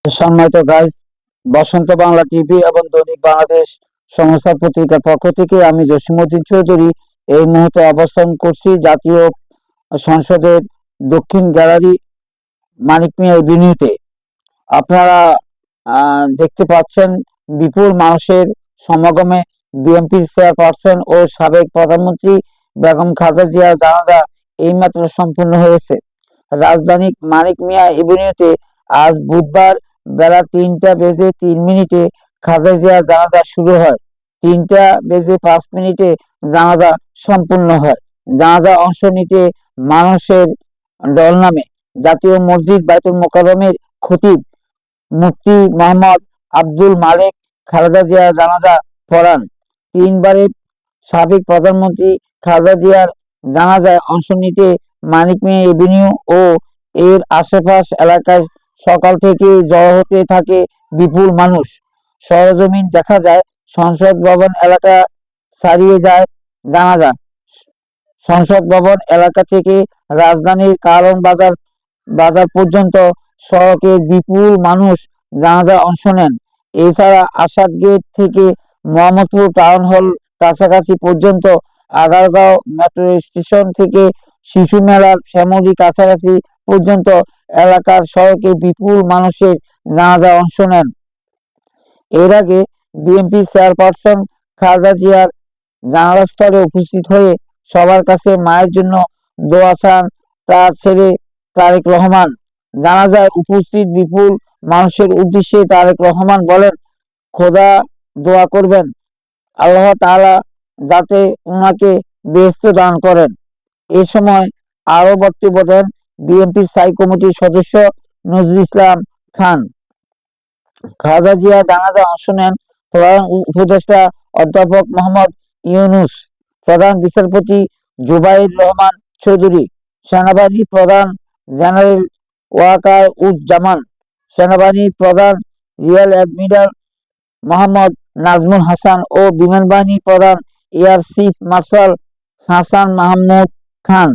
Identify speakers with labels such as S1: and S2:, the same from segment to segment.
S1: সম্মানিত গাইজ, বসন্ত বাংলা টিভি এবং দৈনিক বাংলাদেশ সংস্থার পত্রিকার পক্ষ থেকে আমি জসিমউদ্দিন চৌধুরী এই মুহূর্তে অবস্থান করছি জাতীয় সংসদের দক্ষিণ গ্যালারি মানিক মিয়া এভিনিউতে। আপনারা দেখতে পাচ্ছেন বিপুল মানুষের সমাগমে বিএনপির চেয়ারপারসন ও সাবেক প্রধানমন্ত্রী বেগম খালেদা জিয়ার জানাজা এইমাত্র সম্পূর্ণ হয়েছে। রাজধানীর মানিক মিয়া এভিনিউতে আজ বুধবার বেলা 3টা বেজে 3 মিনিটে খালেদা জিয়ার জানাজা শুরু হয়। 3টা বেজে 5 মিনিটে জানাজা সম্পূর্ণ হয়। জানাজা অংশ নিতে মানুষের ঢল নামে। জাতীয় মসজিদ বাইতুল মোকাররমের খতিব মুফতি মোহাম্মদ আব্দুল মালেক খালেদা জিয়ার জানাজা পড়ান। 3বারের সাবেক প্রধানমন্ত্রী খালেদা জিয়ার জানাজায় অংশ নিতে মানিক মিয়া এভিনিউ ও এর আশেপাশ এলাকায় সকাল থেকে জড়ো হতে থাকে বিপুল মানুষ। সরেজমিন দেখা যায় সংসদ ভবন এলাকা ছাড়িয়ে যায় জানাজা। সংসদ ভবন এলাকা থেকে রাজধানীর কারণ বাজার পর্যন্ত সড়কে বিপুল মানুষ জানাজা অংশ নেন। এছাড়া আসাদ গেট থেকে মোহাম্মদপুর টাউন হল কাছাকাছি পর্যন্ত, আগারগাঁও মেট্রো স্টেশন থেকে শিশু মেলার শ্যামলী কাছাকাছি পর্যন্ত এলাকার সড়কে বিপুল মানুষের জানাজা অংশ নেন। এর আগে বিএনপি চেয়ারপারসন খালেদা জিয়ার জানাজাস্থলে উপস্থিত হয়ে সবার কাছে মায়ের জন্য দোয়া চান তার ছেলে তারেক রহমান। জানাজায় উপস্থিত বিপুল মানুষের উদ্দেশ্যে তারেক রহমান বলেন, খোদা দোয়া করবেন আল্লাহ তাআলা যাতে উনাকে বেহেশত দান করেন। এ সময় আরো বক্তব্য দেন বিএনপির স্থায়ী কমিটির সদস্য নজরুল ইসলাম খান। খালেদা জিয়া জানাজা অংশ নেন প্রধান উপদেষ্টা অধ্যাপক মোহাম্মদ ইউনূস, প্রধান বিচারপতি জুবাইর রহমান চৌধুরী, সেনাবাহিনী প্রধান জেনারেল ওয়াকার উজ্জামান, সেনাবাহিনী প্রধান রিয়ার অ্যাডমিরাল মোহাম্মদ নাজমুল হাসান ও বিমানবাহিনী প্রধান air chief marshal Hasan Mahmud Khan.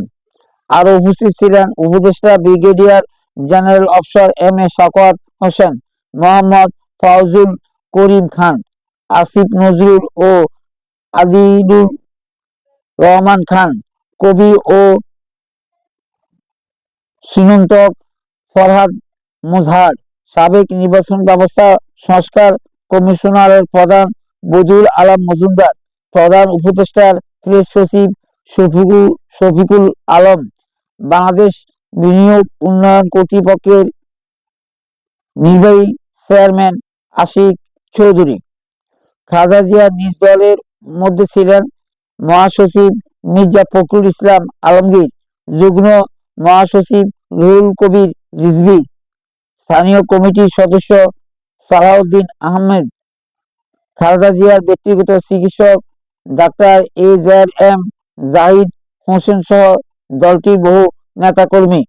S1: আরো উপস্থিত ছিলেন উপদেষ্টা brigadier general officer M A Shawkat Hossain, Mohammad Faizul Karim Khan, Asif Nazrul ও আদিলুর রহমান খান, কবি ও সিনেন্টক ফরহাদ মুজহার, সাবেক নির্বাচন ব্যবস্থা সংস্কার কমিশনারের প্রধান বদিউল আলম মজুমদার, প্রধান উপদেষ্টার প্রেস সচিব শফিকুল আলম, বাংলাদেশ বিনিয়োগ উন্নয়ন কর্তৃপক্ষের নির্বাহী চেয়ারম্যান আশিক চৌধুরী। খালেদা জিয়ার নিজ দলের মধ্যে ছিলেন মহাসচিব মির্জা ফখরুল ইসলাম আলমগীর, যুগ্ম মহাসচিব রুহুল কবির রিজভী, স্থানীয় কমিটির সদস্য সালাউদ্দিন আহমেদ। খালেদা জিয়ার ব্যক্তিগত চিকিৎসক ডাক্তার AZM জাহিদ হোসেন সহ দলটির বহু নেতাকর্মী।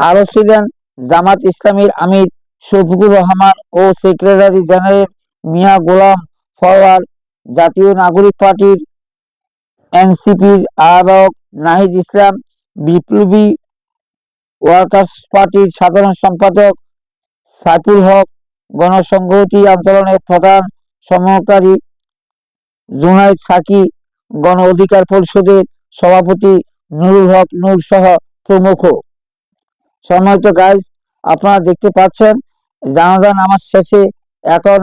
S1: আরো ছিলেন জামাত ইসলামীর আমির শফিকুর রহমান ও সেক্রেটারি জেনারেল মিয়া গোলাম ফরওয়ার্ড, জাতীয় নাগরিক পার্টির এনসিপির আহ্বায়ক নাহিদ ইসলাম, বিপ্লবী ওয়ার্কার্স পার্টির সাধারণ সম্পাদক সাইফুল হক, গণসংহতি আন্দোলনের প্রধান সমন্বয়কারী জুনায়েদ সাকি, গণ অধিকার পরিষদের সভাপতি নুরুল হক নূর সহ প্রমুখ। সম্মানিত গাইজ, আপনারা দেখতে পাচ্ছেন জানাজা নামাজ শেষে এখন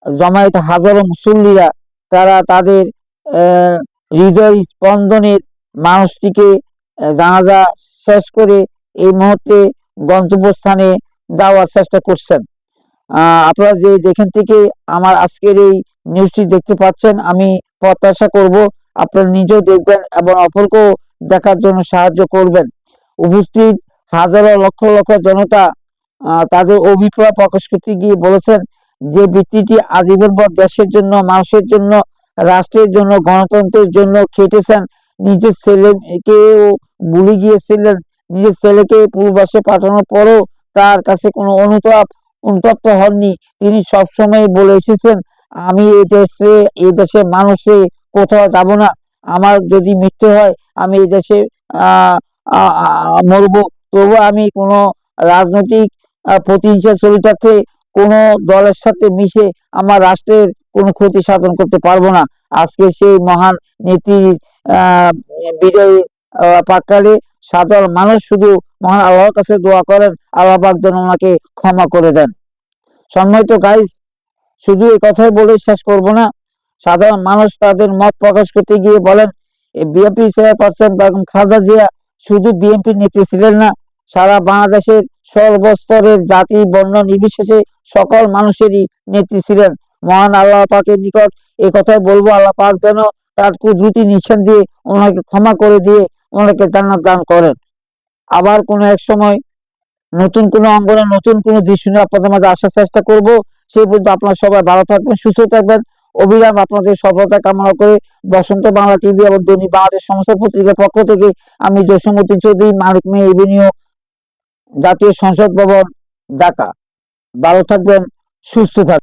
S1: জমায়েত হাজারো মুসল্লিরা তারা তাদের হৃদয় স্পন্দনের মানুষটিকে জানাজা শেষ করে এই মুহূর্তে গন্তব্যস্থানে যাওয়ার চেষ্টা করছেন। আপনারা যেখান থেকে আমার আজকের এই নিউজটি দেখতে পাচ্ছেন, আমি প্রত্যাশা করব আপনারা নিজেও দেখবেন এবং অপরকেও দেখার জন্য সাহায্য করবেন। উপস্থিত হাজারো লক্ষ লক্ষ জনতা তাদের অভিপ্রায় প্রকাশ করতে গিয়ে বলেছেন যে ব্যক্তিটি আজীবনভর দেশের জন্য, মানুষের জন্য, রাষ্ট্রের জন্য, গণতন্ত্রের জন্য খেটেছেন, নিজের ছেলেকেও ভুলে গিয়েছিলেন, নিজের ছেলেকে পূর্বাসে পাঠানোর পরও তার কাছে কোনো অনুতপ্ত হননি। তিনি সবসময় বলে এসেছেন, আমি এই দেশের মানুষে কোথাও যাব না, আমার যদি মৃত্যু হয় আমি এই দেশে মরবো, তবু আমি কোনো রাজনৈতিক প্রতিহিংসা চরিতার্থে কোনো দলের সাথে মিশে আমার রাষ্ট্রের কোনো ক্ষতি সাধন করতে পারবো না। আজকে সেই মহান নেত্রীর বিজয়ী প্রাক্কালে সাধারণ মানুষ শুধু মহান আল্লাহর কাছে দোয়া করেন, আল্লাহ পাক যেন ওনাকে ক্ষমা করে দেন। সম্মানিত গাইস, শুধু এই কথাই বলে শেষ করব না। সাধারণ মানুষ তাদের মত প্রকাশ করতে গিয়ে বলেন, বিএনপি চেয়ারপারসন বেগম খালেদা জিয়া শুধু বিএনপির নেত্রী ছিলেন না, সারা বাংলাদেশের সর্বস্তরের জাতি বর্ণ নির্বিশেষে সকল মানুষেরই নেত্রী ছিলেন। মহান আল্লাহ পাকের নিকট এই কথাই বলবো, আল্লাহ পাক যেন তার কুদরতি নিশান দিয়ে ওনাকে ক্ষমা করে দিয়ে ওনাকে জান্নাত দান করেন। আবার কোনো এক সময় নতুন কোনো অঙ্গনে নতুন কোনো দৃশ্য নিয়ে আপনাদের মাঝে আসার চেষ্টা করব। সেই পর্যন্ত আপনারা সবাই ভালো থাকবেন, সুস্থ থাকবেন। অবিরাম আপনাদের সফলতা কামনা করে বসন্ত বাংলা টিভি এবং দৈনিক বাংলাদেশ সমস্ত পত্রিকার পক্ষ থেকে আমি জসীমউদ্দিন চৌধুরী, মালিক মে এভিনিউ, জাতীয় সংসদ ভবন, ঢাকা। ভালো থাকবেন, সুস্থ থাকবেন।